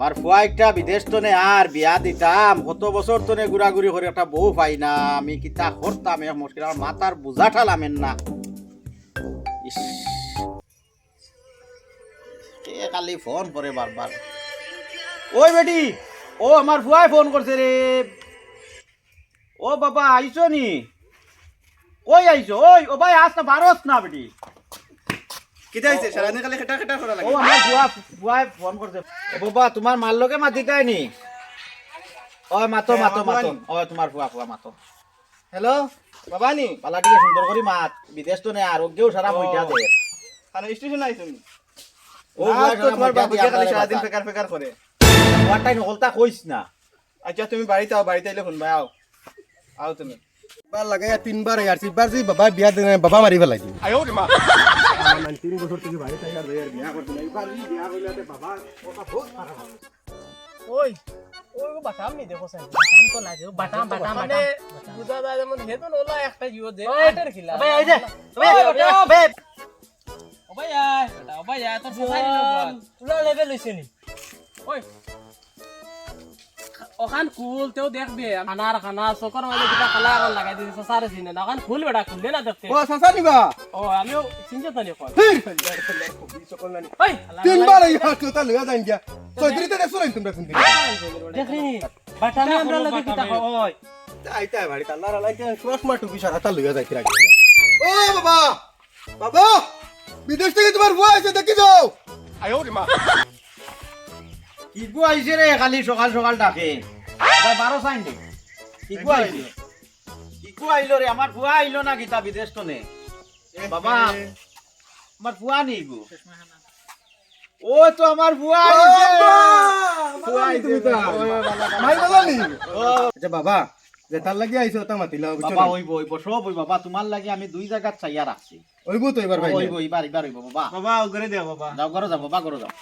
আমার ফুয়া একটা বিদেশ তনে আর বিয়া দিতাম কত বছর তনে ঘুরাঘুরি করে একটা বউ পাই না আমি কিতা করতাম এক মুশকিল আমার মাথার বোঝা ঠালামেন না ইস কে খালি ফোন করে বারবার ওই বেটি ও আমার ফুয়াই ফোন করছে রে ও বাবা আইছো নি ওই আইছো ওই ও ভাই আস না বারোস না বেটি কিতা হইছে সারাদিন খালি খেটা খেটা করা লাগে ও আমার ফুয়াই ফোন করছে ও বাবা তোমার মার লগে মাতিতাই নি ওই মাতো মাতো মাতো ওই তোমার ফুয়া মাতো হ্যালো বাবা নি পালাটিকে সুন্দর করে মাত বিদেশ তো নেই আর ওকেও সারা বইটা দে খালি স্টেশন আইছুন ও ও তো তোমার বাবু খালি সারাদিন ফেকার ফেকার করে ওয়াটাই নকলতা কইস না আচ্ছা তুমি বাড়িতে আও বাড়িতে আইলে ফোন ভাই আও আও তুমি বার লাগাই তিনবার আর তিনবার যে বাবা বিয়া দেন বাবা মারি ফেলাই দিই আয়ো রে মা আমার 3 বছর থেকে বাড়ি থাকি আর বিয়া করতে নাই এবার বিয়া হইলাতে বাবা ওটা বহুত খারাপ ওই ওই বাটাম নি দেখো সাই বাটাম তো লাগে বাটাম বাটাম মানে বুঝা যায় যেমন হেতু ওলা একটা জিও দে এটার খিলা ভাই আই দে ভাই ভাই ও ভাই আয় বেটা ও ভাই আয় তো সোসাইটি না বল তুলা লেভেল হইছে নি ওই ওখান কুল তেও দেখবে খানা সকর মানে কিটা খালা আর লাগাই দিছে সারে সিনে না ওখান ফুল বেটা খুললে না দেখতে ও সাসা নিবা ও আমিও চিন্তা তো নি কোন ওই তিনবার এই হাত তো লইয়া যাই গিয়া চৌধুরীতে দেখছো না তোমরা শুনতে দেখি বাটামে আমরা লাগে কিটা ওই আইতা বাড়ি তাল্লার লাইতে সুরসমা টুপি সারাটা লইয়া যাইতে রাখি ও বাবা বাবা বিদেশ থেকে তোমার বুয়া এসে দেখি যাও আয়ো রে মা কিগু আইছে রে খালি সকাল সকাল ডাকে ভাই 12 সাইন দে কিগু আইছে কিগু আইলো রে আমার ফুয়া আইলো না কিতা বিদেশ তো নে বাবা আমার ফুয়া নি গো ও তো আমার ফুয়া আইছে ফুয়া আইছে মাই বাবা নি আচ্ছা বাবা যে তার লাগি আইছো তা মাতিলা বুঝছো বাবা ওইব সব ওই বাবা তোমার লাগি আমি দুই জায়গা চাইয়া রাখছি ওইবো তো এবার ভাই ওইব এবার হইব বাবা বাবা ঘরে দে বাবা যাও করো যাও বাবা করো যাও